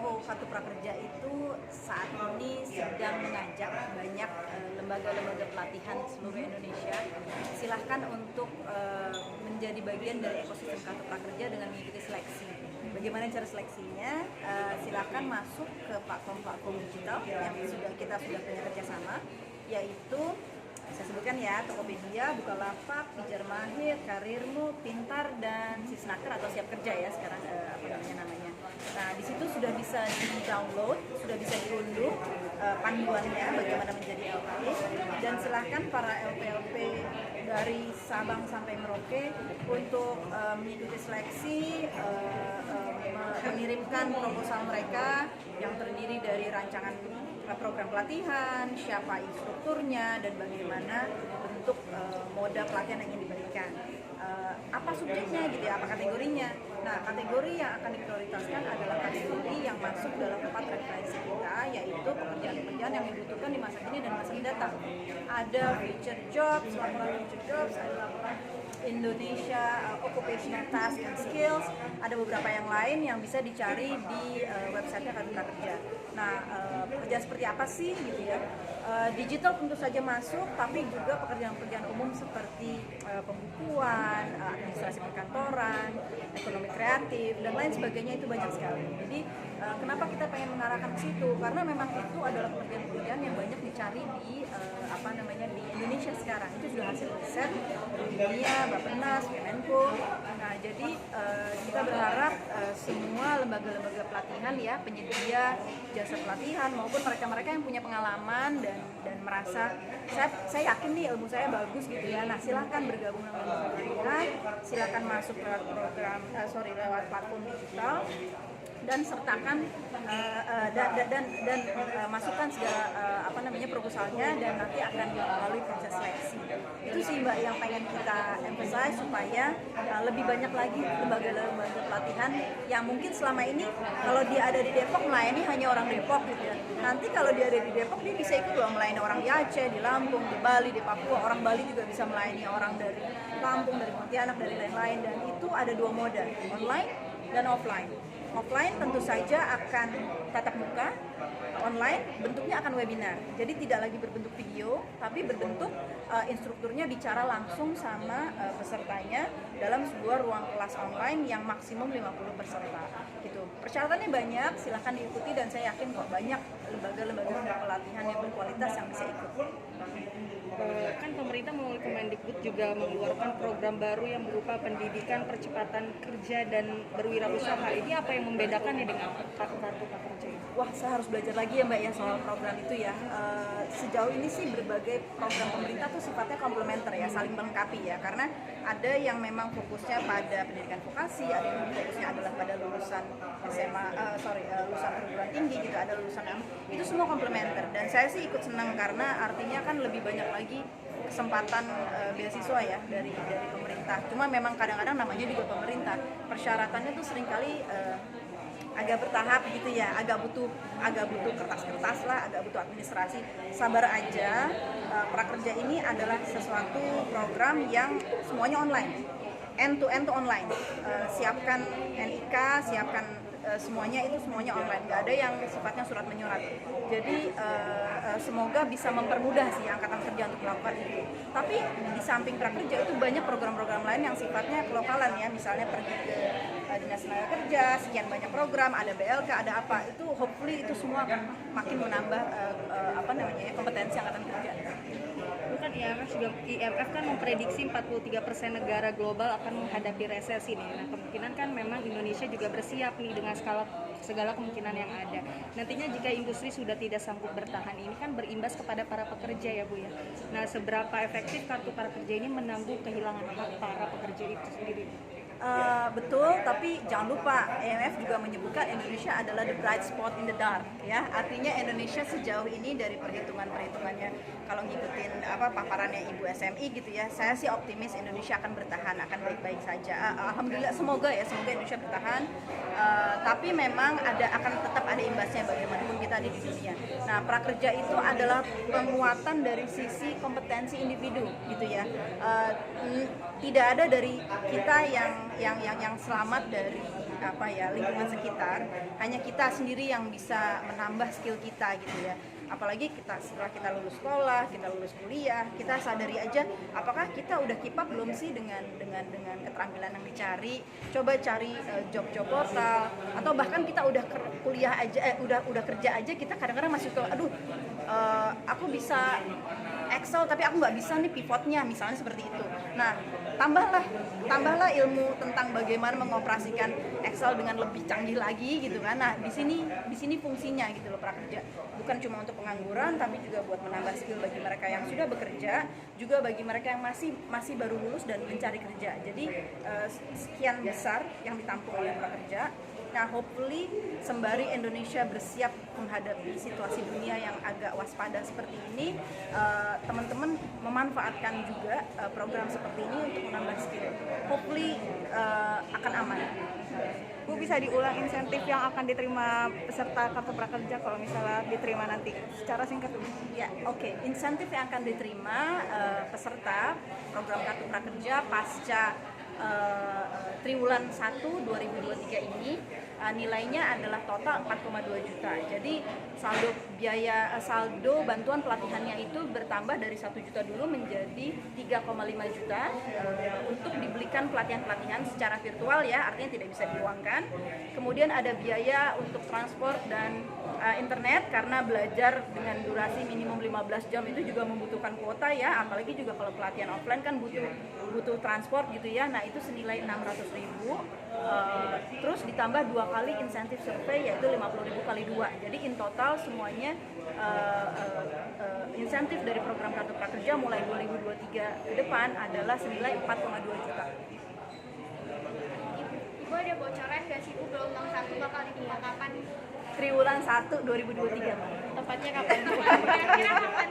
Info Kartu Prakerja itu saat ini sedang mengajak banyak lembaga-lembaga pelatihan seluruh Indonesia. Silahkan untuk menjadi bagian dari ekosistem Kartu Prakerja dengan mengikuti seleksi. Bagaimana cara seleksinya? Silahkan masuk ke platform-platform digital yang kita sudah punya kerjasama, yaitu saya sebutkan ya, Tokopedia, Bukalapak, Pijar Mahir, Karirmu, Pintar, dan Sisnaker atau Siap Kerja ya sekarang namanya. Nah, di situ sudah bisa di-download, sudah bisa diunduh panduannya bagaimana menjadi LP, dan silahkan para LP-LP dari Sabang sampai Merauke untuk mengikuti seleksi, mengirimkan proposal mereka yang terdiri dari rancangan program pelatihan, siapa instrukturnya, dan bagaimana bentuk moda pelatihan yang ingin diberikan. Apa subjeknya gitu ya, apa kategorinya. Nah, kategori yang akan diprioritaskan adalah kategori yang masuk dalam 4 referensi kita, yaitu pekerjaan-pekerjaan yang dibutuhkan di masa kini dan masa mendatang. Ada future jobs, laporan future jobs, ada laporan Indonesia Occupational Task and Skills, ada beberapa yang lain yang bisa dicari di websitenya Kartu Prakerja. Nah, pekerjaan seperti apa sih gitu ya? Digital tentu saja masuk, tapi juga pekerjaan-pekerjaan umum seperti pembukuan, administrasi perkantoran, ekonomi kreatif, dan lain sebagainya itu banyak sekali. Jadi kenapa kita pengen mengarahkan ke situ? Karena memang itu adalah pekerjaan-pekerjaan yang banyak dicari di di Indonesia sekarang. Itu sudah hasil riset di dunia, Bappenas, Kemenko. Nah, jadi kita berharap semua lembaga-lembaga pelatihan ya, penyedia jasa pelatihan maupun mereka-mereka yang punya pengalaman dan merasa saya yakin nih ilmu saya bagus gitu ya. Nah, silahkan bergabung dengan lembaga pelatihan, silahkan masuk lewat lewat platform digital, dan sertakan dan masukkan segala proposalnya, dan nanti akan melalui proses seleksi. Itu sih Mbak yang pengen kita emphasize, supaya lebih banyak lagi lembaga-lembaga pelatihan yang mungkin selama ini kalau dia ada di Depok melayani hanya orang Depok gitu ya. Nanti kalau dia ada di Depok, dia bisa ikut loh melayani orang di Aceh, di Lampung, di Bali, di Papua. Orang Bali juga bisa melayani orang dari Lampung, dari Pontianak, dari lain-lain. Dan itu ada 2 moda, online dan offline. Offline tentu saja akan tatap muka, online bentuknya akan webinar. Jadi tidak lagi berbentuk video, tapi berbentuk instrukturnya bicara langsung sama pesertanya dalam sebuah ruang kelas online yang maksimum 50 peserta. Gitu. Persyaratannya banyak, silahkan diikuti, dan saya yakin kok banyak lembaga-lembaga pelatihan yang berkualitas yang bisa ikut. Kan pemerintah melalui Kemendikbud juga mengeluarkan program baru yang berupa pendidikan percepatan kerja dan berwirausaha. Ini apa yang membedakannya dengan kartu prakerja ini? Wah, saya harus belajar lagi ya Mbak ya soal program itu ya. Sejauh ini sih berbagai program pemerintah tuh sifatnya komplementer ya, saling melengkapi ya. Karena ada yang memang fokusnya pada pendidikan vokasi, ada yang fokusnya adalah pada lulusan lulusan perguruan tinggi gitu, ada lulusan itu semua komplementer. Dan saya sih ikut senang karena artinya kan lebih banyak lagi kesempatan beasiswa ya dari pemerintah. Cuma memang kadang-kadang namanya juga pemerintah, persyaratannya tuh seringkali agak bertahap gitu ya, agak butuh kertas-kertas lah, agak butuh administrasi. Sabar aja, prakerja ini adalah sesuatu program yang semuanya online, end to online. Siapkan NIK, siapkan semuanya online, nggak ada yang sifatnya surat menyurat. Jadi semoga bisa mempermudah sih angkatan kerja untuk melakukan itu. Tapi di samping prakerja itu banyak program-program lain yang sifatnya kelokalan ya, misalnya pergi ke Dinas Tenaga Kerja, sekian banyak program, ada BLK, ada apa, itu hopefully itu semua akan makin menambah kompetensi angkatan kerja. Bukan IMF kan memprediksi 43% negara global akan menghadapi resesi nih. Nah, kemungkinan kan memang Indonesia juga bersiap nih dengan segala kemungkinan yang ada. Nantinya jika industri sudah tidak sanggup bertahan, ini kan berimbas kepada para pekerja ya Bu ya. Nah, seberapa efektif kartu prakerja ini menanggung kehilangan hak para pekerja itu sendiri? Betul, tapi jangan lupa IMF juga menyebutkan Indonesia adalah the bright spot in the dark ya. Artinya Indonesia sejauh ini dari perhitungannya kalau ngikutin paparannya Ibu SMI gitu ya, saya sih optimis Indonesia akan bertahan, akan baik-baik saja. Alhamdulillah, semoga Indonesia bertahan. Tapi memang akan tetap ada imbasnya bagaimanapun kita ada di dunia. Nah, prakerja itu adalah penguatan dari sisi kompetensi individu gitu ya. Tidak ada dari kita yang selamat dari lingkungan sekitar, hanya kita sendiri yang bisa menambah skill kita gitu ya. Apalagi setelah kita lulus sekolah, kita lulus kuliah, kita sadari aja apakah kita udah keep up belum sih dengan keterampilan yang dicari. Coba cari job portal, atau bahkan kita udah kuliah aja, udah kerja aja, kita kadang-kadang masih aku bisa Excel tapi aku nggak bisa nih pivotnya, misalnya seperti itu. Nah, tambahlah ilmu tentang bagaimana mengoperasikan Excel dengan lebih canggih lagi gitu kan. Nah, di sini fungsinya gitu loh prakerja. Bukan cuma untuk pengangguran, tapi juga buat menambah skill bagi mereka yang sudah bekerja, juga bagi mereka yang masih baru lulus dan mencari kerja. Jadi sekian besar yang ditampung oleh prakerja. Nah, hopefully sembari Indonesia bersiap menghadapi situasi dunia yang agak waspada seperti ini, teman-teman memanfaatkan juga program seperti ini untuk menambah skill. Hopefully akan aman. Bu, bisa diulang insentif yang akan diterima peserta kartu prakerja kalau misalnya diterima nanti secara singkat? Ya, oke. Insentif yang akan diterima peserta program kartu prakerja pasca triwulan 1 2023 ini nilainya adalah total 4,2 juta. Jadi saldo bantuan pelatihannya itu bertambah dari 1 juta dulu menjadi 3,5 juta untuk dibelikan pelatihan-pelatihan secara virtual ya, artinya tidak bisa diuangkan. Kemudian ada biaya untuk transport dan internet, karena belajar dengan durasi minimum 15 jam itu juga membutuhkan kuota ya, apalagi juga kalau pelatihan offline kan butuh transport gitu ya. Nah, itu senilai 600.000. Terus ditambah 2 kali insentif survei, yaitu 50.000 kali 2. Jadi in total semuanya insentif dari program kartu prakerja mulai 2023 ke depan adalah senilai 4,2 juta. Ibu ada bocoran nggak sih Bu, gelombang 1 bakal dibuka kapan? Triwulan 1 2023. Tepatnya kapan? Kira-kira kapan?